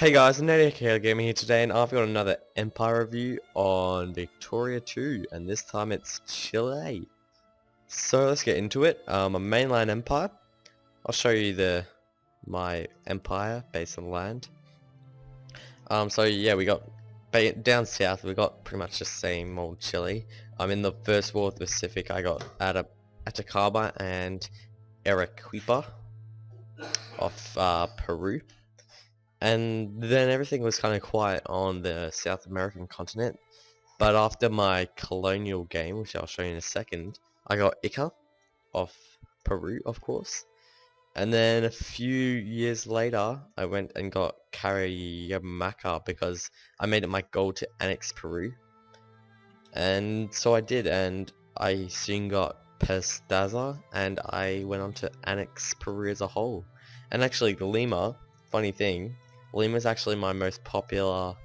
Hey guys, Nadia Gaming here today, and I've got another Empire review on Victoria 2, and this time it's Chile. So let's get into it. A mainland empire. I'll show you my empire based on land. So yeah, we got down south. We got pretty much the same old Chile. In the First War of the Pacific, I got Atacama and Arequipa off Peru. And then everything was kind of quiet on the South American continent. But after my colonial game, which I'll show you in a second, I got Ica off Peru, of course. And then a few years later, I went and got Cariamaca because I made it my goal to annex Peru. And so I did, and I soon got Pestaza, and I went on to annex Peru as a whole. And actually, Lima, funny thing, Lima is actually my most popular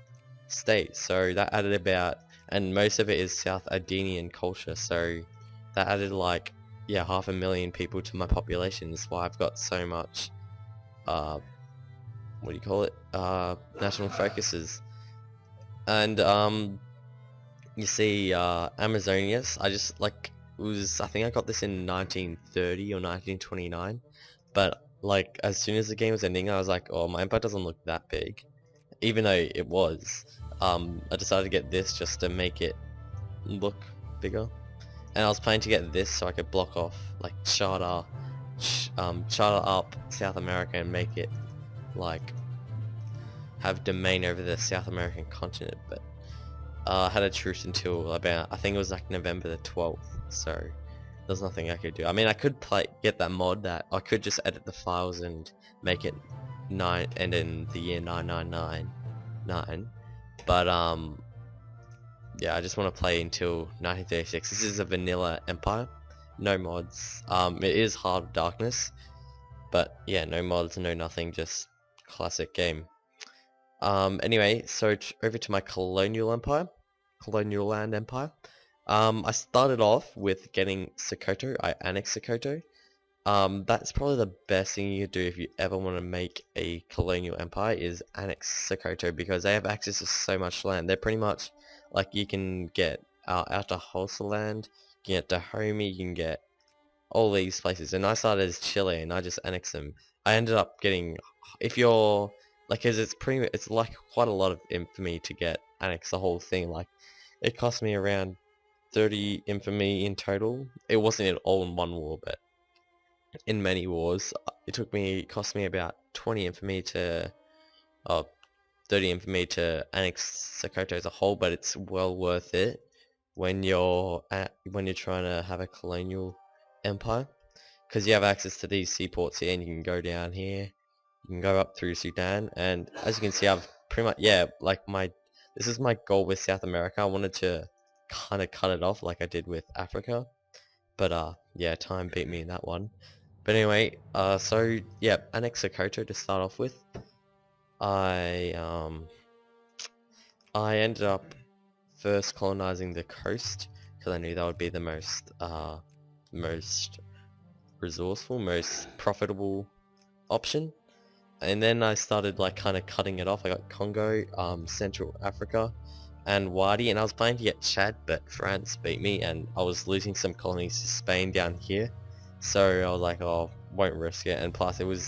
state, so that added about, and most of it is South Ardenian culture, so that added like, yeah, 500,000 people to my population. That's why I've got so much, what do you call it, national focuses. And, you see, Amazonias, I think I got this in 1930 or 1929, but like as soon as the game was ending, I was like, oh, my empire doesn't look that big, even though it was. I decided to get this just to make it look bigger, and I was planning to get this so I could block off, like, charter up South America and make it like have domain over the South American continent, but I had a truce until about, I think it was like November the 12th, so there's nothing I could do. I mean, I could get that mod, that I could just edit the files and make it end in the year 9999, but yeah, I just want to play until 1936. This is a vanilla empire, no mods. It is Heart of Darkness, but yeah, no mods, no nothing, just classic game. Anyway, so over to my colonial land empire. I started off with getting Sokoto. I annexed Sokoto. That's probably the best thing you could do if you ever want to make a colonial empire, is annex Sokoto, because they have access to so much land. They're pretty much like, you can get out to Holsaland, you can get Dahomey, you can get all these places. And I started as Chile, and I just annexed them. I ended up getting, if you're like, cause it's like quite a lot of infamy to get annex the whole thing. Like, it cost me around 30 infamy in total. It wasn't all in one war, but in many wars, it cost me about 20 infamy to, 30 infamy to annex Sokoto as a whole. But it's well worth it when you're trying to have a colonial empire, because you have access to these seaports here, and you can go down here, you can go up through Sudan, and as you can see, I've pretty much, yeah, like this is my goal with South America. I wanted to kind of cut it off like I did with Africa, but yeah, time beat me in that one. But anyway, so yeah, annex Sokoto to start off with. I ended up first colonizing the coast, because I knew that would be the most resourceful, most profitable option. And then I started like kind of cutting it off. I got Congo, Central Africa, and Wadi, and I was planning to get Chad, but France beat me, and I was losing some colonies to Spain down here, so I was like, oh, won't risk it. And plus, they pretty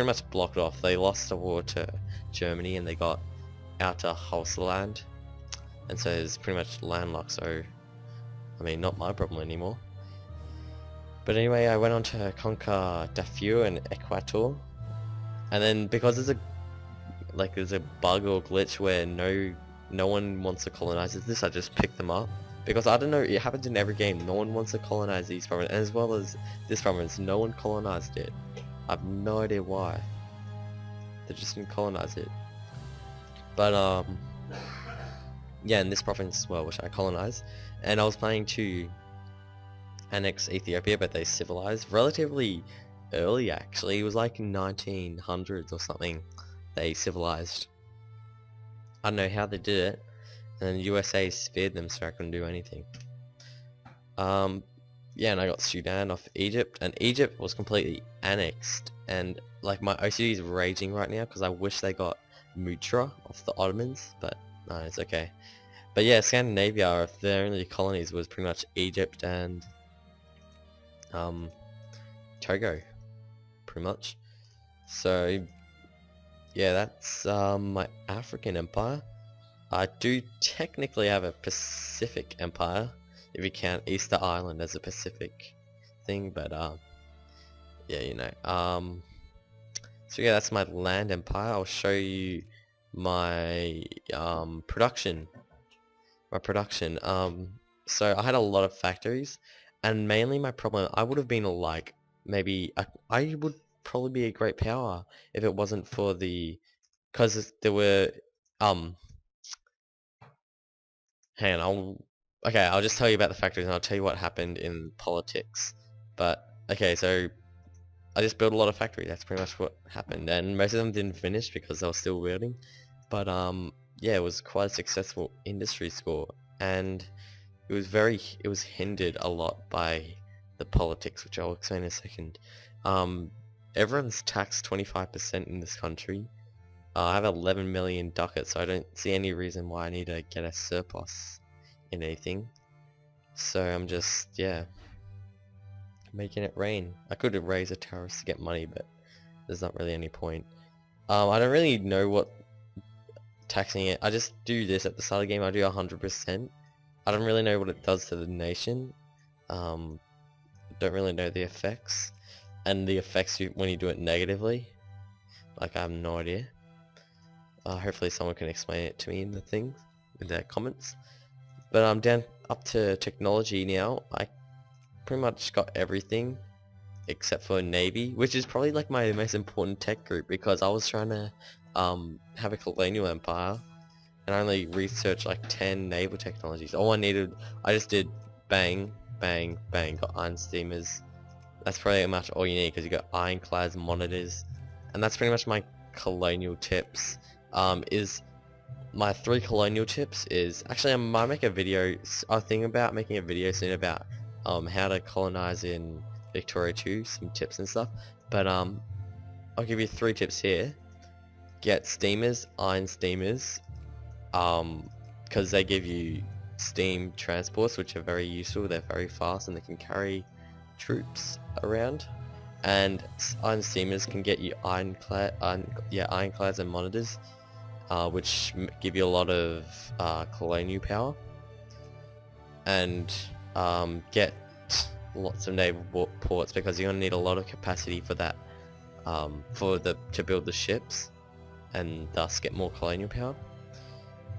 much blocked off. They lost the war to Germany, and they got out to Holsaland, and so it's pretty much landlocked, so I mean, not my problem anymore. But anyway, I went on to conquer Darfur and Equator, and then because there's a bug or glitch where no one wants to colonize this, I just picked them up, because I don't know, it happens in every game. No one wants to colonize these provinces, as well as this province. No one colonized it. I have no idea why. They just didn't colonize it. But yeah, in this province as well, which I colonized, and I was planning to annex Ethiopia, but they civilized relatively early. Actually, it was like 1900s or something they civilized. I don't know how they did it, and USA spared them, so I couldn't do anything. yeah, and I got Sudan off Egypt, and Egypt was completely annexed, and like my OCD is raging right now because I wish they got Mutra off the Ottomans, but no, it's okay. But yeah, Scandinavia, their only colonies was pretty much Egypt and um, Togo, pretty much. So yeah, that's my African empire. I do technically have a Pacific empire, if you count Easter Island as a Pacific thing, but yeah, you know. So yeah, that's my land empire. I'll show you my production. My production. So I had a lot of factories, and mainly my problem, I would have been like maybe I would probably be a great power if it wasn't for the, because there were um hang on, I'll just tell you about the factories and I'll tell you what happened in politics. But okay, so I just built a lot of factories. That's pretty much what happened, and most of them didn't finish because they were still building. But yeah, it was quite a successful industry score, and it was hindered a lot by the politics, which I'll explain in a second. Um, Everyone's taxed 25% in this country. I have 11 million ducats, so I don't see any reason why I need to get a surplus in anything. So I'm just, yeah, making it rain. I could raise a terrace to get money, but there's not really any point. I don't really know what taxing it. I just do this at the start of the game. I do 100%. I don't really know what it does to the nation. Don't really know the effects, and the effects when you do it negatively. Like, I have no idea. Hopefully someone can explain it to me in the comments. But I'm down up to technology now. I pretty much got everything except for Navy, which is probably like my most important tech group, because I was trying to have a colonial empire, and I only researched like 10 naval technologies. I just did bang, bang, bang, got iron steamers. That's pretty much all you need, because you got ironclads, monitors, and that's pretty much my colonial tips. Is my 3 colonial tips is, actually I might make a video, I was thinking about making a video soon about how to colonize in Victoria too, some tips and stuff, but I'll give you 3 tips here. Get steamers, iron steamers, because they give you steam transports, which are very useful. They're very fast and they can carry troops around, and iron steamers can get you ironclads and monitors, which give you a lot of colonial power, and get lots of naval ports, because you're gonna need a lot of capacity for that, to build the ships, and thus get more colonial power.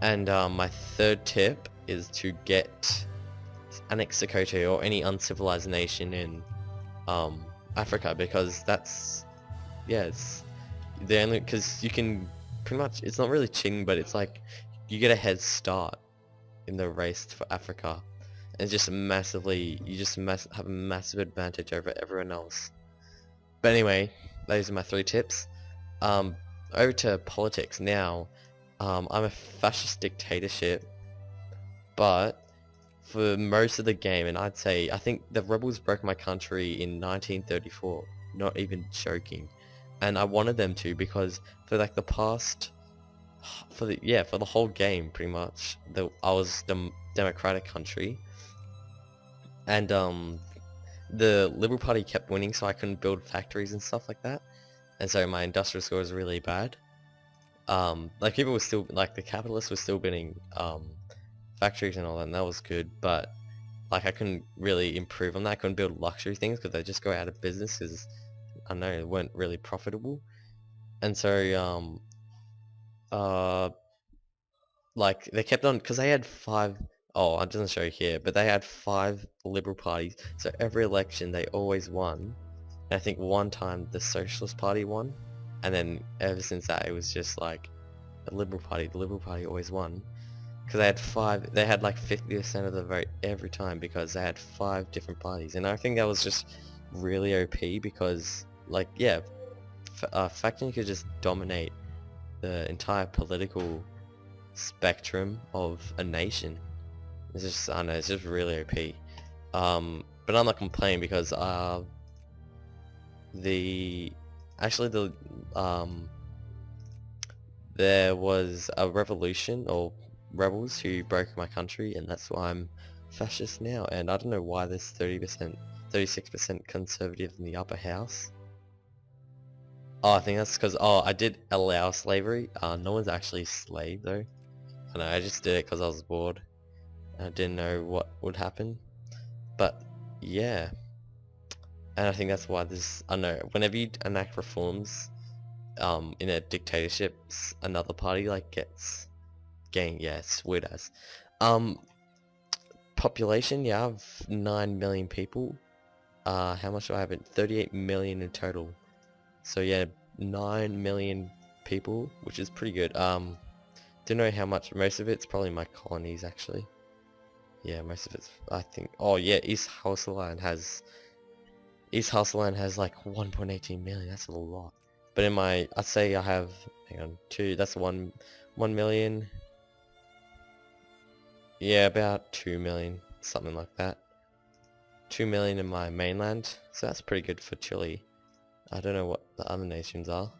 And my 3rd tip is to get annex Sokoto or any uncivilized nation in Africa, because that's, yeah, it's the only, because you can pretty much, it's not really cheating, but it's like you get a head start in the race for Africa, and it's just massively, you just have a massive advantage over everyone else. But anyway, those are my 3 tips. Over to politics now. I'm a fascist dictatorship, but for most of the game, and I think the rebels broke my country in 1934, not even joking, and I wanted them to, because for like the past, for the whole game pretty much, I was the democratic country, and the Liberal Party kept winning, so I couldn't build factories and stuff like that, and so my industrial score was really bad. Like, people were still, like, the capitalists were still building factories and all that, and that was good, but like I couldn't really improve on that. I couldn't build luxury things because they just go out of business, because I don't know, they weren't really profitable. And so like they kept on, because they had 5, oh, it doesn't show here, but they had 5 liberal parties, so every election they always won. And I think one time the Socialist Party won, and then ever since that it was just like the Liberal Party always won, because they had like 50% of the vote every time, because they had 5 different parties. And I think that was just really OP, because like, yeah, faction could just dominate the entire political spectrum of a nation. It's just, I don't know, it's just really OP. But I'm not complaining because the actually the there was a revolution or rebels who broke my country, and that's why I'm fascist now. And I don't know why there's 30%, 36% conservative in the upper house. Oh, I think that's because, oh, I did allow slavery. No one's actually slave though. I know, I just did it because I was bored. I didn't know what would happen. But yeah, and I think that's why this, I know, whenever you enact reforms in a dictatorship, another party like gets gained. Yeah, it's weird as. Population, yeah, I have 9 million people. How much do I have? 38 million in total. So yeah, 9 million people, which is pretty good. Don't know how much. Most of it's probably my colonies actually. Yeah, most of it's, I think. Oh yeah, East Hausaland has like 1.18 million. That's a lot. But in my, I'd say I have, hang on, two. That's 1 million. Yeah, about 2 million, something like that. 2 million in my mainland, so that's pretty good for Chile. I don't know what the other nations are.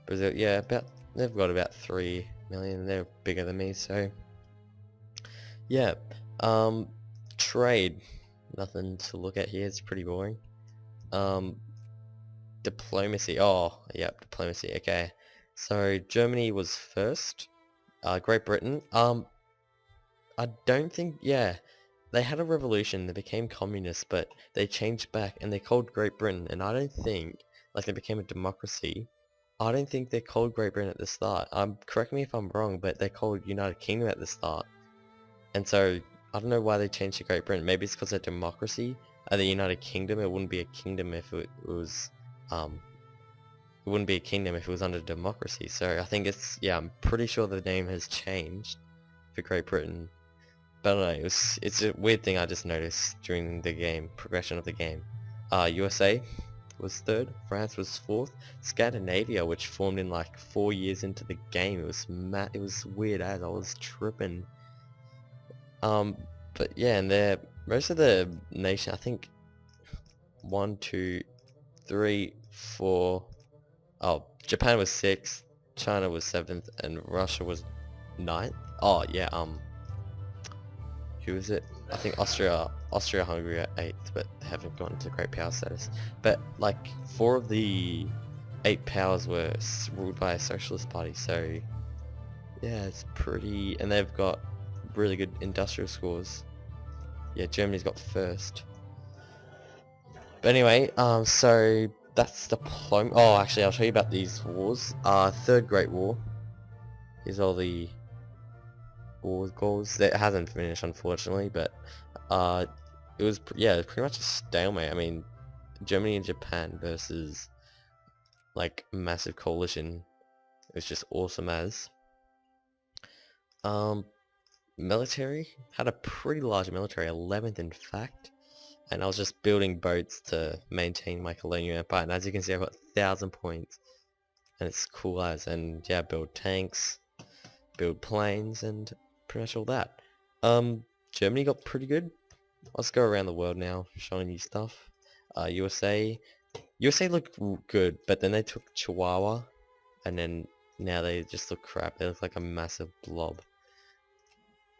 Brazil, yeah, they've got about 3 million. They're bigger than me, so yeah. Trade, nothing to look at here. It's pretty boring. Diplomacy. Oh, yeah, diplomacy. Okay, so Germany was first. Great Britain. I don't think. Yeah, they had a revolution. They became communist, but they changed back, and they called Great Britain. And I don't think, like, they became a democracy. I don't think they're called Great Britain at the start. Correct me if I'm wrong, but they're called United Kingdom at the start. And so I don't know why they changed to Great Britain. Maybe it's because they're democracy. The United Kingdom, it wouldn't be a kingdom if it was it wouldn't be a kingdom if it was under democracy. So I think it's, yeah, I'm pretty sure the name has changed for Great Britain. But I don't know, it's a weird thing I just noticed during the game, progression of the game. USA was third, France was fourth, Scandinavia, which formed in like 4 years into the game, it was weird as I was tripping. But yeah, and most of the nation, I think 1, 2, 3, 4. Oh, Japan was 6th, China was 7th, and Russia was 9th. Oh yeah, who is it? I think Austria-Hungary are 8th, but they haven't gone to great power status. But like 4 of the 8 powers were ruled by a socialist party, so yeah, it's pretty, and they've got really good industrial scores. Yeah, Germany's got first. But anyway, so that's diplomacy. Oh, actually, I'll tell you about these wars. Third Great War. Here's all the war goals. It hasn't finished, unfortunately, but it was pretty much a stalemate. I mean, Germany and Japan versus like massive coalition. It was just awesome as. Military had a pretty large military, 11th in fact. And I was just building boats to maintain my colonial empire, and as you can see I've got 1,000 points, and it's cool as, and yeah, build tanks, build planes, and pretty much all that. Germany got pretty good. Let's go around the world now, showing you stuff. USA looked good, but then they took Chihuahua, and then now they just look crap. They look like a massive blob.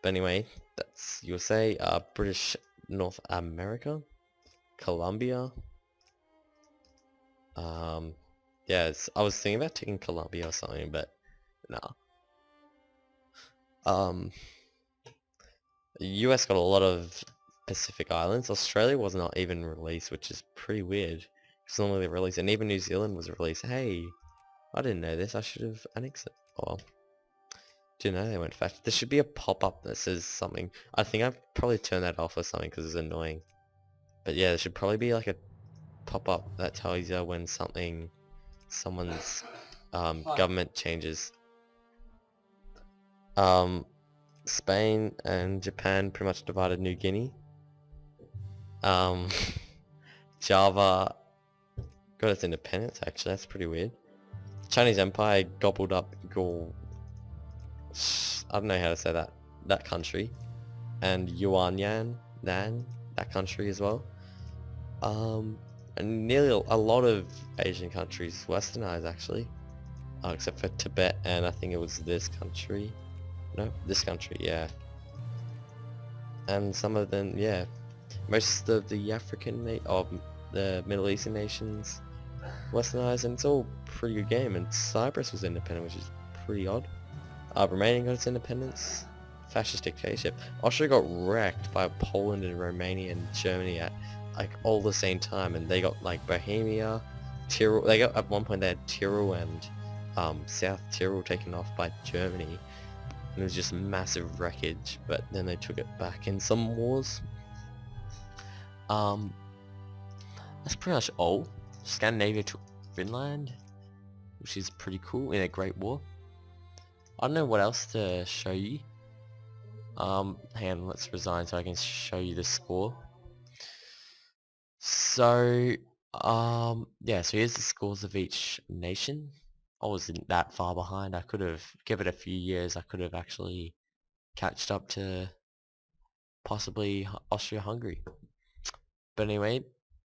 But anyway, that's USA. British North America, Colombia. Yeah, I was thinking about taking Colombia or something, but nah. The US got a lot of Pacific Islands. Australia was not even released, which is pretty weird. It's normally released, and even New Zealand was released. Hey, I didn't know this. I should have annexed it. Oh, didn't know they went fast. There should be a pop-up that says something. I think I've probably turned that off or something because it's annoying. But yeah, there should probably be like a pop-up that tells you when someone's government changes. Spain and Japan pretty much divided New Guinea. Java got its independence, actually. That's pretty weird. Chinese Empire gobbled up I don't know how to say that country. And Yuanyan, that country as well. And nearly a lot of Asian countries westernized actually, except for Tibet and I think it was this country. No, this country, yeah. And some of them, yeah. Most of the the Middle Eastern nations westernized, and it's all pretty good game. And Cyprus was independent, which is pretty odd. Romania got its independence. Fascist dictatorship. Austria got wrecked by Poland and Romania and Germany at like all the same time, and they got like Bohemia, Tyrol. They got at one point they had Tyrol and South Tyrol taken off by Germany. And it was just massive wreckage, but then they took it back in some wars. That's pretty much all. Scandinavia took Finland, which is pretty cool in a Great War. I don't know what else to show you. Hang on, let's resign so I can show you the score. So, yeah, so here's the scores of each nation. I wasn't that far behind. I could have, give it a few years, I could have actually catched up to possibly Austria-Hungary. But anyway,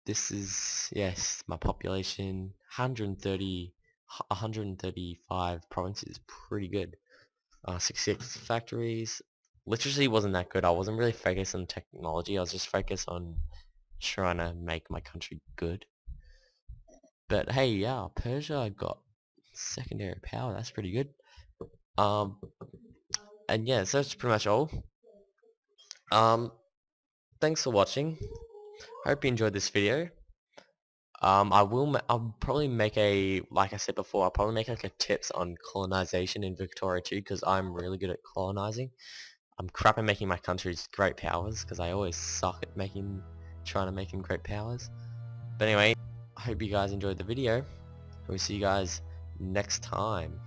this is, yes, my population, 135 provinces, pretty good. 66 factories. Literacy wasn't that good. I wasn't really focused on technology. I was just focused on trying to make my country good. But hey, yeah, Persia got secondary power. That's pretty good. And yeah, so that's pretty much all. Thanks for watching. Hope you enjoyed this video. I'll probably make like I said before, I'll probably make like a tips on colonization in Victoria too, because I'm really good at colonizing. I'm crap at making my countries great powers, because I always suck at trying to make them great powers. But anyway, I hope you guys enjoyed the video. We'll see you guys next time.